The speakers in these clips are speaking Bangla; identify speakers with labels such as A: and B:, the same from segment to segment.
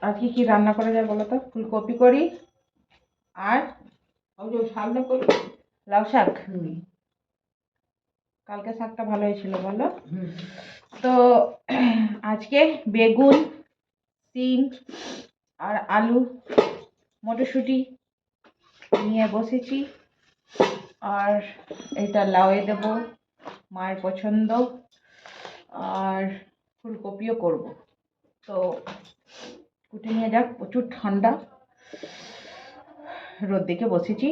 A: আর কি রান্না করা যায় বলো তো? ফুলকপি করি আর শাক করি, লাউ শাক। কালকে শাকটা ভালো হয়েছিল বলো। তো আজকে বেগুন, সিম আর আলু, মটরশুঁটি নিয়ে বসেছি। আর এটা লাউয়ে দেবো, মায়ের পছন্দ। আর ফুলকপিও করব। তো কুটে নিয়ে যাক, প্রচুর ঠান্ডা, রোদ দিকে বসেছি।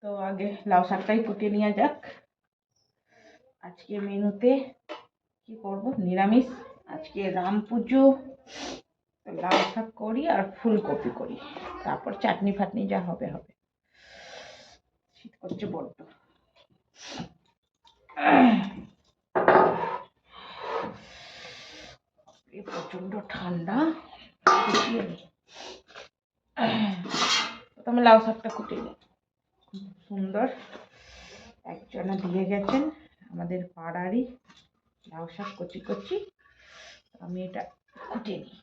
A: তো আগে লাউ শাকটাই কুটে নিয়ে যাক। আজকে মেনুতে কি করব? নিরামিষ। আজকে রাম পুজো, লাউ শাক করি আর ফুলকপি করি, তারপর চাটনি ফাটনি যা হবে হবে। শীত করছে বড্ড। প্রচন্ড ঠান্ডা। প্রথমে লাউ শাকটা কুটে নিই। খুব সুন্দর একজনা দিয়ে গেছেন, আমাদের পাড়ারই লাউ শাক কচি কচি। আমি এটা কুটে নিই।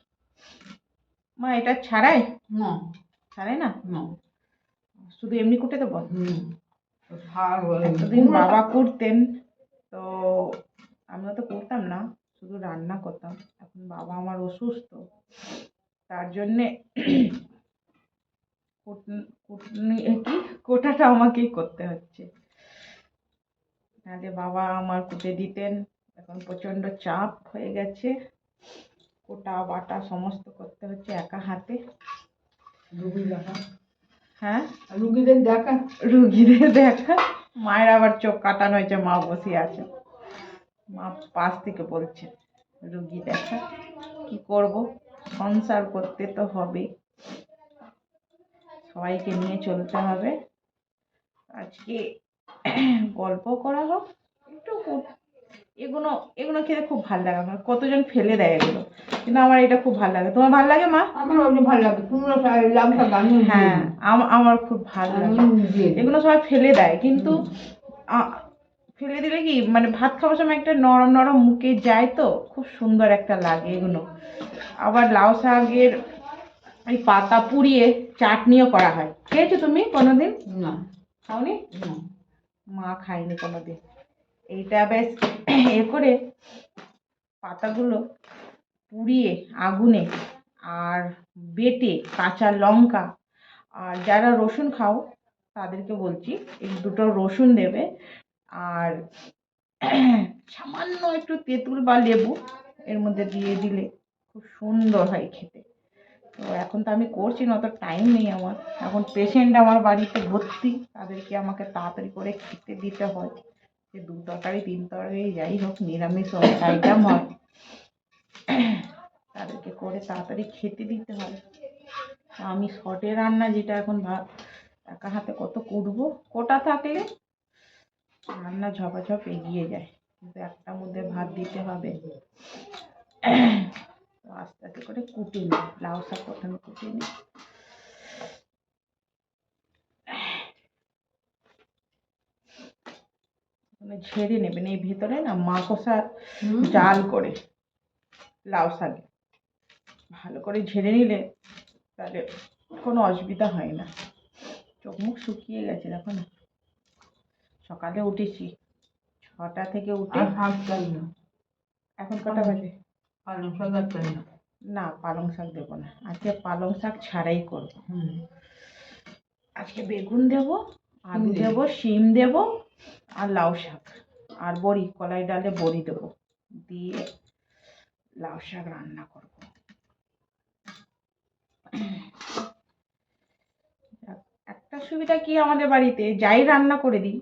A: মা এটা ছাড়াই না? ছাড়াই না, শুধু এমনি কুটে দেবো। এতদিন বাবা কুটতেন, তো আমিও তো করতাম না, শুধু রান্না করতাম। এখন বাবা আমার অসুস্থ, তার জন্যে কোটাটা আমাকেই করতে হচ্ছে। নাহলে বাবা আমার কুটে দিতেন। এখন প্রচন্ড চাপ হয়ে গেছে, কোটা বাটা সমস্ত করতে হচ্ছে একা হাতে। হ্যাঁ, রুগীদের দেখা। মায়ের আবার চোখ কাটানো হয়েছে, মা বসে আছে, মা পাশ থেকে বলছে রুগী দেখা। কি করব, সংসার করতে তো হবে, সবাইকে নিয়ে চলতে হবে। আজকে গল্প করা হোক একটু। এগুলো এগুলো খেতে খুব ভালো লাগে আমার। কতজন ফেলে দেয় এগুলো, কিন্তু আমার এটা খুব ভালো লাগে। তোমার ভালো লাগে মা? আমার ভালো লাগে। হ্যাঁ, আমার খুব ভালো লাগে। এগুলো সবাই ফেলে দেয়, কিন্তু ফেলে দিলে কি মানে ভাত খাওয়ার সময় একটা নরম নরম মুখে যায়, তো খুব সুন্দর একটা লাগে এগুলো। আবার লাউ শাকের এই পাতা পুড়িয়ে চাটনিও করা হয়। খেয়েছো তুমি কোনোদিন? না। খাওনি? মা খায়নি কোনোদিন। এইটা বেশ এ করে পাতাগুলো পুড়িয়ে আগুনে আর বেটে কাঁচা লঙ্কা, আর যারা রসুন খাও তাদেরকে বলছি এই দুটো রসুন দেবে, আর সামান্য একটু তেঁতুল বা লেবু এর মধ্যে দিয়ে দিলে খুব সুন্দর হয় খেতে। তো এখন তো আমি করছি না, অত টাইম নেই আমার। এখন পেশেন্ট আমার বাড়িতে ভর্তি, তাদেরকে আমাকে তাড়াতাড়ি করে খেতে দিতে হয়। যে 2 তরকারি 3 তরকারি যাই হোক, নিরামিষ আইটেম হয়, তাদেরকে করে তাড়াতাড়ি খেতে দিতে হয়। আমি শর্টে রান্না, যেটা এখন একা হাতে কত করবো, কোটা থাকলে রান্না ঝপাঝপ এগিয়ে যায়, কিন্তু একটার মধ্যে ভাত দিতে হবে। তো আস্তে আস্তে করে কুটে নিই, লাউ শাক প্রথমে কুটে নিই। ঝেড়ে নেবেন, এই ভেতরে না মাকড়সা জাল করে লাউ শাকে ভালো করে ঝেড়ে নিলে তাহলে কোনো অসুবিধা হয় না। চোখ মুখ শুকিয়ে গেছে দেখো না। সকালে উঠেছি 6টা থেকে উঠে। এখন কটা বাজে? পালং শাক না, পালং শাক দেবো না আজকে, পালং শাক ছাড়াই করবো। আজকে বেগুন দেবো, আলু দেবো, শিম দেবো আর লাউ শাক আর বড়ি, কলাই ডালে বড়ি দেবো, দিয়ে লাউ শাক রান্না করব। একটা সুবিধা কি, আমাদের বাড়িতে যাই রান্না করে দিই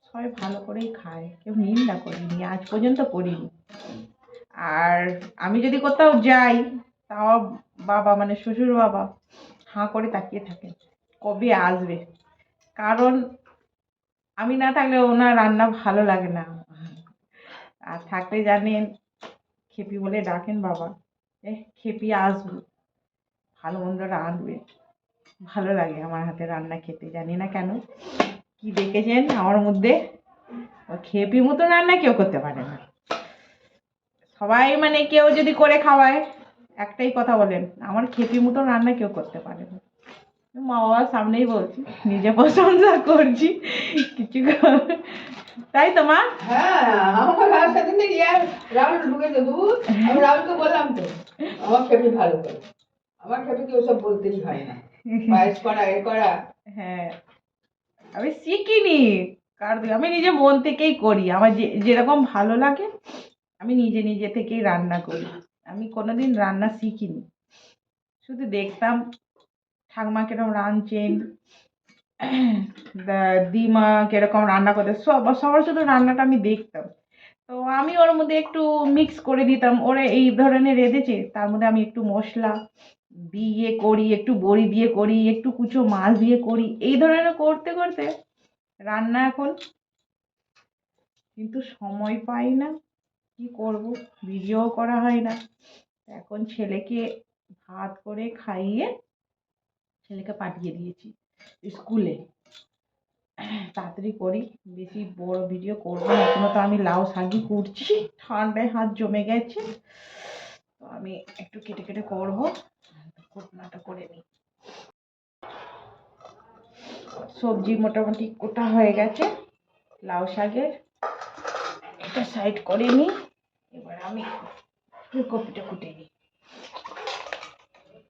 A: সবাই ভালো করেই খায়, কেউ নিন্দা করিনি, আজ পর্যন্ত করিনি। আর আমি যদি কোথাও যাই, তাও বাবা মানে শ্বশুর বাবা হাঁ করে তাকিয়ে থাকে কবে আসবে, কারণ আমি না থাকলে ওনার রান্না ভালো লাগে না। আর থাকলে জানেন, খেপি বলে ডাকেন বাবা, খেপি আসবে, ভালো মন্দ রাঁধবে, ভালো লাগে আমার হাতে রান্না খেতে। জানি না কেন, কি দেখেছেন আমার মধ্যে, খেপি মতো রান্না কেউ করতে পারে না। সবাই মানে কেউ যদি করে খাওয়ায় একটাই কথা বলেন, আমার খেপি মতো রান্না কেউ করতে পারে না। মা বাবার সামনেই বলছি, নিজে প্রশংসা করছি কিছু তাই তো মা?
B: হ্যাঁ, আমাকে সেদিন রাহুল ঢুকেছে দুধ, আমি রাহুলকে বললাম তো আমার খেপি ভালো করে, আমার খেপিকে ওসব বলতেই হয় না, পায়েস করা এ করা।
A: হ্যাঁ, আমি শিখিনি কার থেকে, আমি নিজে মন থেকেই করি, আমার যেরকম ভালো লাগে আমি নিজে নিজে থেকেই রান্না করি। আমি কোনোদিন রান্না শিখিনি, শুধু দেখতাম ঠাকমা কিরকম রাঁধছেন, দিমা কিরকম রান্না করতে, সবার শুধু রান্নাটা আমি দেখতাম। তো আমি ওর মধ্যে একটু মিক্স করে দিতাম, ওরা এই ধরনের রেঁধেছে তার মধ্যে আমি একটু মশলা দিয়ে করি, একটু বড়ি দিয়ে করি, একটু কুচো মাছ দিয়ে করি, এই ধরনের করতে করতে রান্না এখন কিন্তু সময় পাই না, কি করব, ভিডিও করা হয় না। এখন ছেলেকে ভাত করে খাইয়ে ছেলেকে পাঠিয়ে দিয়েছি স্কুলে, তাড়াতাড়ি করি, বেশি বড় ভিডিও করবো না। এখনো তো আমি লাউ শাকই করছি, ঠান্ডায় হাত জমে গেছে, তো আমি একটু কেটে কেটে করবো, ঘটনাটা করে নিই। সবজি মোটামুটি কোটা হয়ে গেছে, লাউ শাকের এটা সাইড করে নিই। এবার আমি ফুলকপিটা কুটে নিই।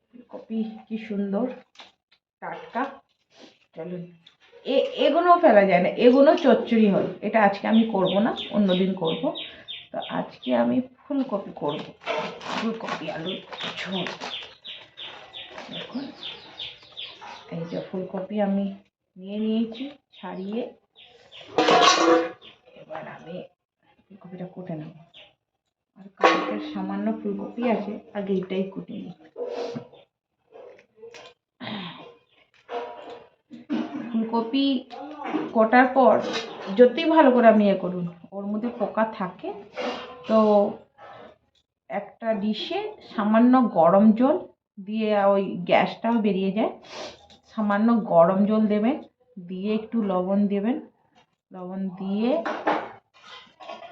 A: ফুলকপি কি সুন্দর টাটকা, চলুন। এগুলো ফেলা যায় না, এগুলো চচ্চড়ি হয়, এটা আজকে আমি করব না, অন্যদিন করব। তো আজকে আমি ফুলকপি করব, ফুলকপি আলুর ঝোল। দেখুন এই যে ফুলকপি আমি নিয়ে নিয়েছি ছাড়িয়ে, এবার আমি ফুলকপিটা কুটে নেব। আর কালকের সামান্য ফুলকপি আছে, আগে এটাই কুটে নিই। ফুলকপি কটার পর যতই ভালো করে আমি করুন, ওর মধ্যে পোকা থাকে, তো একটা ডিশে সামান্য গরম জল দিয়ে, ওই গ্যাসটাও বেরিয়ে যায়, সামান্য গরম জল দেবেন, দিয়ে একটু লবণ দেবেন, লবণ দিয়ে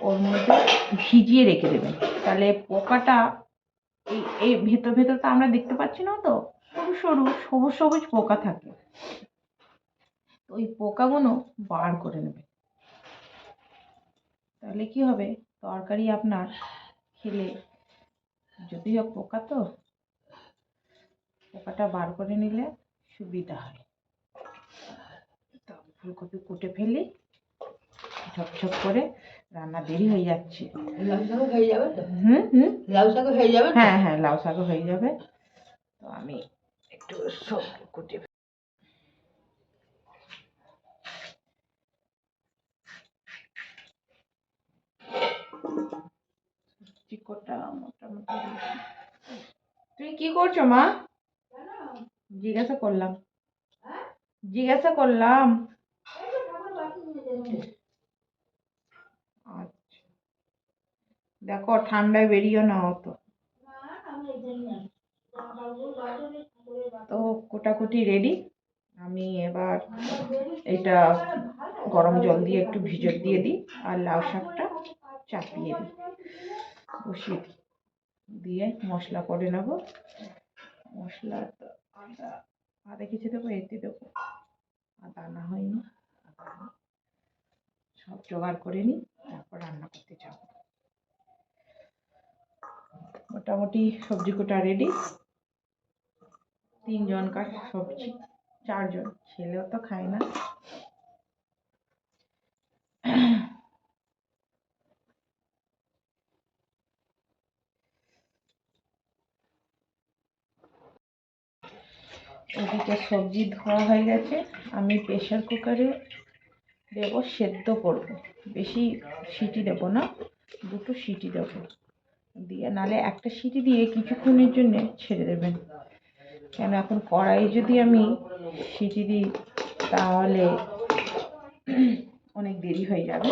A: ওর মধ্যে ভিজিয়ে রেখে দেবেন, তাহলে পোকাটা এই ভেতরটা আমরা দেখতে পাচ্ছি না, তো সরু সরু সবুজ সবুজ পোকা থাকে, তো ওই পোকাগুলো বার করে নেবে, তাহলে কি হবে, তরকারি আপনার খেলে, যদিও পোকা তো পোকাটা বার করে নিলে সুবিধা হয়। তো ফুলকপি কুটে ফেলি ঝকঝক করে, রান্না দেরি হয়ে যাচ্ছে।
B: লাউ শাকও হয়ে যাবে তো?
A: লাউ শাকও হয়ে যাবে, হ্যাঁ হ্যাঁ লাউ শাকও হয়ে যাবে। তো আমি একটু সব কুটে চিকোটা মোটামুটি। তুমি কি করছো মা? জিজ্ঞাসা করলাম, জিজ্ঞাসা করলাম। আচ্ছা, দেখো ঠান্ডায় বেরিয়েও না অত। তো কোটাকুটি রেডি, আমি এবার এটা গরম জল দিয়ে একটু ভিজত দিয়ে দিই, আর লাউ শাকটা চাপিয়ে দিই, বসিয়ে দিই, দিয়ে মশলা করে নেব। মশলা আদা, আদা কিছু দেবো, এতে দেবো আদা, আনা হয়নি, সব জোগাড় করে নিই, তারপর রান্না করতে যাব। মোটামুটি সবজি কোটা রেডি, 3 জনকার সবজি, 4 জন, ছেলেও তো খায় না। এদিকে সবজি ধোয়া হয়ে গেছে, আমি প্রেশার কুকারে দেবো, সেদ্ধ করব, বেশি সিটি দেবো না, 2টো সিটি দেবো, দিয়ে নালে একটা সিটি দিয়ে কিছুক্ষণের জন্য ছেড়ে দেবেন, কেন এখন কড়াই যদি আমি সিটি দিই তাহলে অনেক দেরি হয়ে যাবে,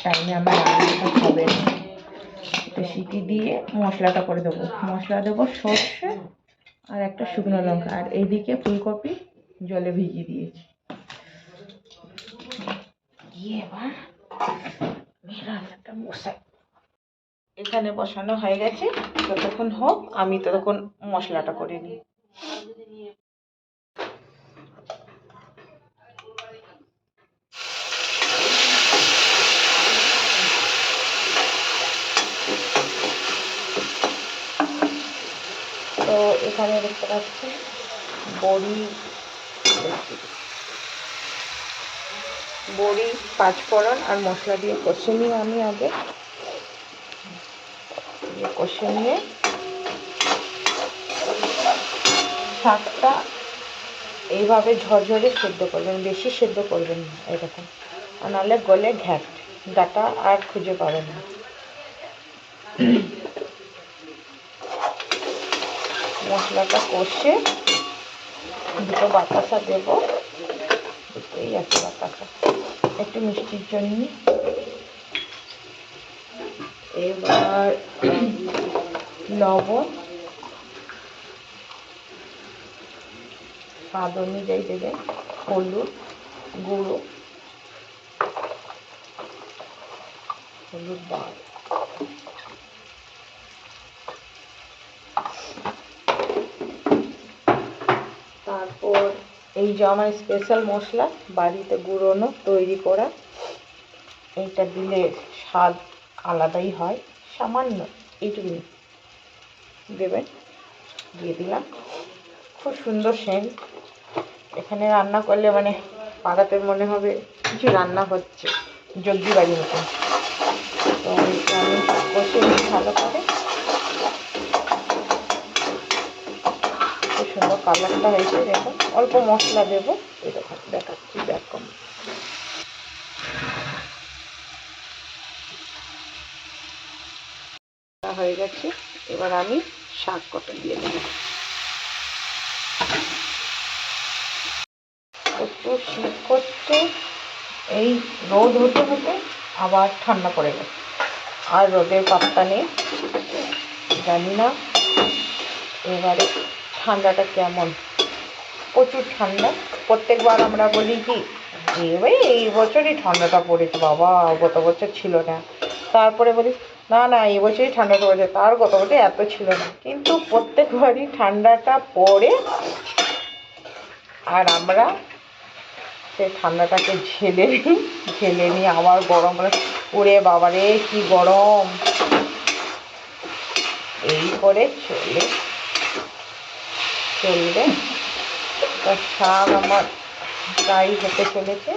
A: টাইমে আমার রান্নাটা হবে না। তো সিটি দিয়ে মশলাটা করে দেবো, মশলা দেবো সর্ষে আর একটা শুকনো লঙ্কা, আর এইদিকে ফুলকপি জলে ভিজিয়ে দিয়েছি। দিয়ে এবার রান্নাটা বসাই, এখানে বসানো হয়ে গেছে, যতক্ষণ হোক আমি ততক্ষণ মশলাটা করে নিই। তো এখানে দেখতে পাচ্ছেন বড়ি পাঁচফোড়ন আর মশলা দিয়ে কষে নিয়ে আমি আগে কষে নিয়ে শাকটা এইভাবে ঝরঝরে সেদ্ধ করবেন, বেশি সেদ্ধ করবেন না এরকম, আর নাহলে গলে ডাটা আর খুঁজে পাবেন না। মশলাটা কষে দুটো বাতাসা দেবো, বুঝতেই আছে বাতাসা, একটু মিষ্টির জন্য। এবার লবণ স্বাদ অনুযায়ী দেবেন, হলুদ গুঁড়ো, হলুদ দাও, তারপর এই যে আমার স্পেশাল মশলা বাড়িতে গুঁড়োনো তৈরি করা, এইটা দিলে স্বাদ আলাদাই হয়। সামান্য এইটুকুনি দেবেন, দিয়ে দিলাম। খুব সুন্দর সেন্ট। এখানে রান্না করলে মানে পাড়াতে মনে হবে কিছু রান্না হচ্ছে, জলদি বাড়ি মতন। তো এইটা আমি কষে নিই ভালো করে। খুব সুন্দর কালারটা হয়েছে দেখুন। অল্প মশলা দেবো, এই দেখুন দেখাচ্ছি দেখুন। হয়ে গেছে, এবার আমি শাক কটা দিয়ে দেব। একটু শীত করতে, এই রোদ হতে হতে আবার ঠান্ডা পড়ে গেছে, আর রোদের পাত্তা নেই। জানি না এবারে ঠান্ডাটা কেমন, প্রচুর ঠান্ডা। প্রত্যেকবার আমরা বলি কি ভাই এই বছরই ঠান্ডাটা পড়েছে, বাবা গত বছর ছিল না। তারপরে বলি না না এই বছরই ঠান্ডাটা পড়েছে, তার গত বছর এত ছিল না। কিন্তু প্রত্যেকবারই ঠান্ডাটা পড়ে, আর আমরা সেই ঠান্ডাটাকে ঝেলে নিই আবার গরম করে, ওরে বাবারে কি গরম, এই করে চলবে। তার শাক আমার প্রায় হতে চলেছে।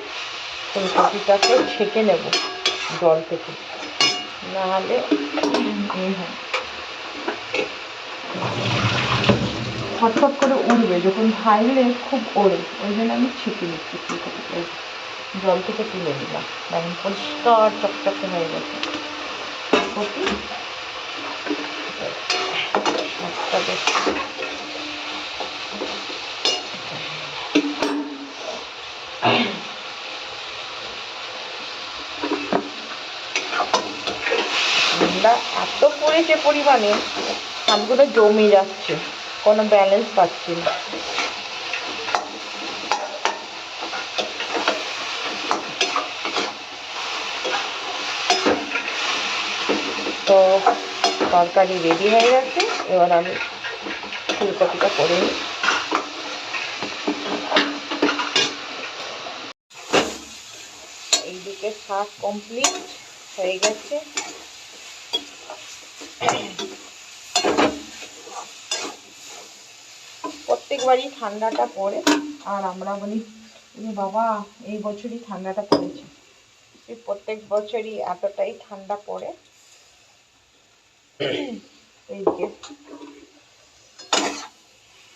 A: ফুলকপিটাকে ছেঁকে নেব জল থেকে, নাহলে ছটফট করে উড়বে, যখন ভাজলে খুব ওড়ে, ওই জন্য আমি ছেঁকে নিচ্ছি ফুলকপিটা। জল থেকে তুলে দিলাম, এখন পরিষ্কার চকচকে হয়ে গেছে ফুলকপি। শাকটা বেশ ঠান্ডা এত পড়েছে পরিমাণে, হাতগুলো জমে যাচ্ছে, কোনো ব্যালেন্স পাচ্ছি না। তো তরকারি রেডি হয়ে গেছে, এবার আমি ফুলকপিটা করে নিই। এইদিকে শাক কমপ্লিট হয়ে গেছে। প্রত্যেকবারই ঠান্ডাটা পড়ে, আর আমরা বলি বাবা এই বছরই ঠান্ডাটা পড়েছে। প্রত্যেক বছরই এতটাই ঠান্ডা পড়ে। এইদিকে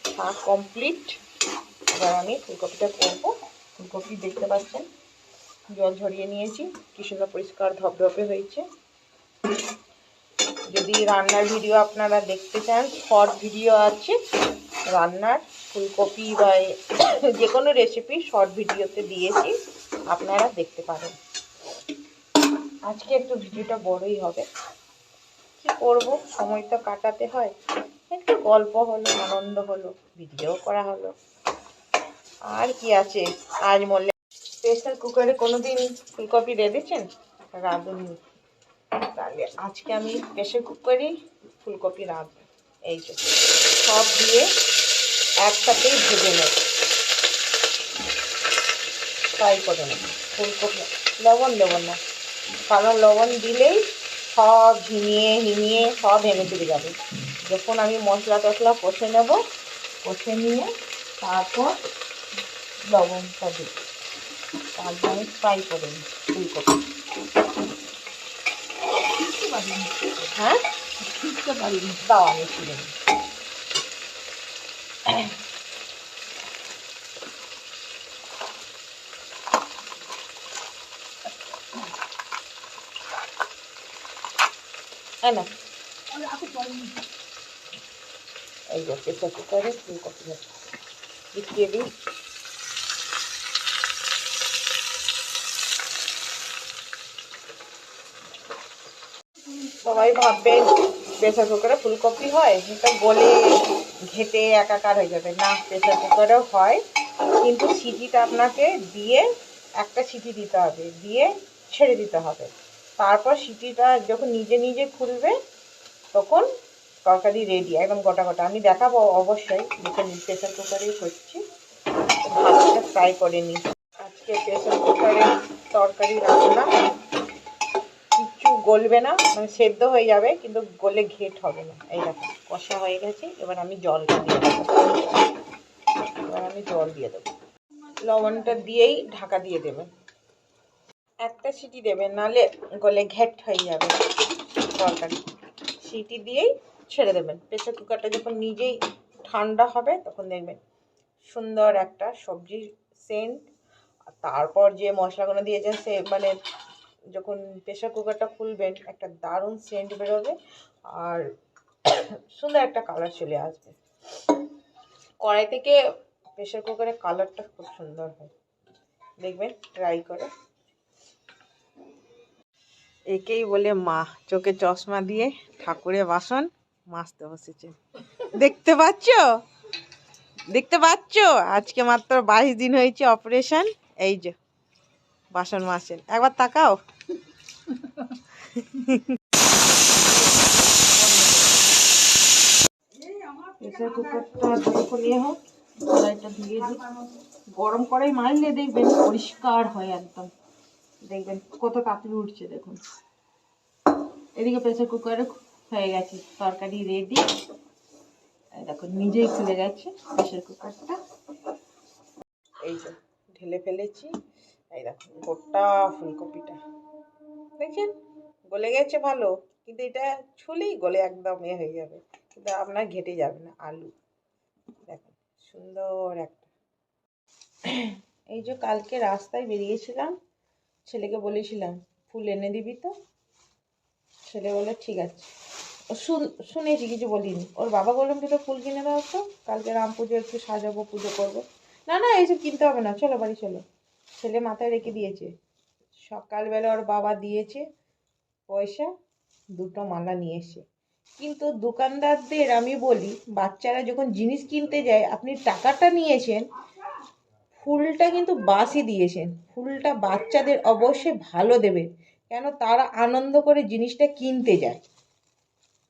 A: শাক কমপ্লিট, এবার আমি ফুলকপিটা করবো। ফুলকপি দেখতে পাচ্ছেন জল ঝরিয়ে নিয়েছি, কি সুন্দর পরিষ্কার ধপধপে হয়েছে। যদি রান্নার ভিডিও আপনারা দেখতে চান, শর্ট ভিডিও আছে রান্নার, ফুলকপি বা যে কোনো রেসিপি শর্ট ভিডিওতে দিয়েছি, আপনারা দেখতে পারেন। আজকে একটু ভিডিওটা বড়ই হবে, কি করব, সময় তো কাটাতে হয়। একটু গল্প হলো, আনন্দ হলো, ভিডিও করা হলো, আর কি আছে। আজ বললে প্রেসার কুকারে কোনোদিন ফুলকপি রেঁধেছেন? রাঁধুনি, তাহলে আজকে আমি প্রেসার কুকারে ফুলকপি রাঁধবো। এই যে সব দিয়ে একসাথেই ভেজে নেব, ফ্রাই করে নেব ফুলকপি। লবণ দেবো না, কারণ লবণ দিলেই সব হিমিয়ে সব ভেঙে চলে যাবে। যখন আমি মশলা টশলা কষে নেব, কষে নিয়ে তারপর লবণটা দিই, তারপর আমি ফ্রাই করে নিই ফুলকপি। হ্যাঁ দাও আমি ছিঁড়ে নিই। না এই যে প্রেসার কুকারে ফুলকপি দিয়ে দিই। সবাই ভাববেন প্রেসার কুকারে ফুলকপি হয়, এটা গলে ঘেটে একাকার হয়ে যাবে। না, প্রেসার কুকারেও হয়, কিন্তু সিটিটা আপনাকে দিয়ে একটা সিটি দিতে হবে, দিয়ে ছেড়ে দিতে হবে। তারপর সিটিটা যখন নিজে নিজে খুলবে তখন তরকারি রেডি, একদম গোটা গোটা। আমি দেখাবো অবশ্যই, যখন প্রেসার কুকারেই করছি। ভাতটা ফ্রাই করে নিই। আজকে প্রেসার কুকারে তরকারি রান্না, কিছু গলবে না, মানে সেদ্ধ হয়ে যাবে কিন্তু গলে ঘেট হবে না। এই দেখো কষা হয়ে গেছে। এবার আমি জলটা দিয়ে দেবো, লবণটা দিয়েই ঢাকা দিয়ে দেবেন। একটা সিটি দেবেন, নাহলে গলে ঘেট হয়ে যাবে তরকারি। সিটি দিয়েই ছেড়ে দেবেন। প্রেসার কুকারটা যখন নিজেই ঠান্ডা হবে তখন দেখবেন সুন্দর একটা সবজির সেন্ট। তারপর যে মশলাগুলো দিয়েছেন সে মানে যখন প্রেসার কুকারটা খুলবেন একটা দারুণ সেন্ট বেরোবে, আর সুন্দর একটা কালার চলে আসবে। কড়াই থেকে প্রেসার কুকারের কালারটা খুব সুন্দর হয়, দেখবেন ট্রাই করে। একেই বলে মা চোখে চশমা দিয়ে ঠাকুরের বাসন মাজতে বসেছে। দেখতে পাচ্ছ আজকে মাত্র 22 দিন হয়েছে অপারেশন। এই যে বাসন মাজছেন, একবার তাকাও। প্রেসার কুকারটা যখন হোক, কড়াইটা ধুয়ে দিই। গরম কড়াই মারলে দেখবেন পরিষ্কার হয় একদম, দেখবেন কত তাড়াতাড়ি উঠছে। দেখুন এদিকে প্রেসার কুকারে হয়ে গেছে তরকারি রেডি। দেখুন নিজেই খুলে গেছে প্রেসার কুকারটা। এই যে ঢেলে ফেলেছি। এই দেখুন গোটা ফুলকপিটা দেখছেন গলে গেছে ভালো, কিন্তু এটা ছুলেই গলে একদম হয়ে যাবে, কিন্তু আপনার ঘেটে যাবে না। আলু দেখুন সুন্দর একটা। এই যে কালকে রাস্তায় বেরিয়েছিলাম, ছেলেকে বলেছিলাম ফুল এনে দিবি তো, ছেলে বলে ঠিক আছে। শুনেছি, কিছু বলিনি। ওর বাবা বললাম দুটো ফুল কিনে দাও তো, কালকে রাম পুজো একটু সাজাবো, পুজো করবো। না এইসব কিনতে হবে না, চলো বাড়ি চলো। ছেলে মাথায় রেখে দিয়েছে। সকালবেলা ওর বাবা দিয়েছে পয়সা, দুটো মালা নিয়ে এসে। কিন্তু দোকানদারদের আমি বলি, বাচ্চারা যখন জিনিস কিনতে যায় আপনি টাকাটা নিয়েছেন, ফুলটা কিন্তু বাসি দিয়েছেন। ফুলটা বাচ্চাদের অবশ্যই ভালো দেবেন, কেন তারা আনন্দ করে জিনিসটা কিনতে যায়।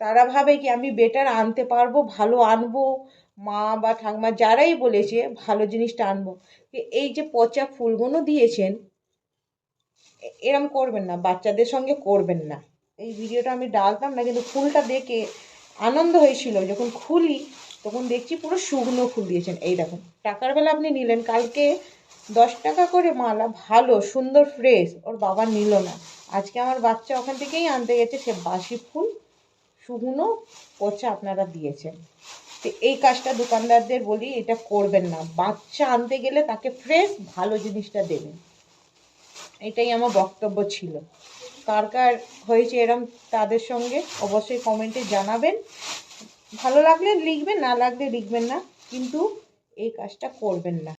A: তারা ভাবে কি আমি বেটার আনতে পারবো, ভালো আনবো, মা বা ঠাকুমা যারাই বলেছে ভালো জিনিসটা আনবো। এই যে পচা ফুলগুলো দিয়েছেন, এরম করবেন না, বাচ্চাদের সঙ্গে করবেন না। এই ভিডিওটা আমি ডালতাম না, কিন্তু ফুলটা দেখে আনন্দ হয়েছিল। যখন খুলি তখন দেখছি পুরো শুকনো ফুল দিয়েছেন। এই দেখুন টাকার বেলা আপনি নিলেন, কালকে 10 টাকা করে মালা, ভালো সুন্দর ফ্রেশ, ওর বাবা নিল না। আজকে আমার বাচ্চা ওখান থেকেই আনতে গেছে, সে বাসি ফুল শুকনো পচা আপনারা দিয়েছেন। তো এই কাজটা দোকানদারদের বলি এটা করবেন না। বাচ্চা আনতে গেলে তাকে ফ্রেশ ভালো জিনিসটা দেবেন, এটাই আমার বক্তব্য ছিল। কার কার হয়েছে এরম তাদের সঙ্গে অবশ্যই কমেন্টে জানাবেন। ভালো লাগলে লিখবেন, না লাগলে লিখবেন না, কিন্তু এই কাজটা করবেন না।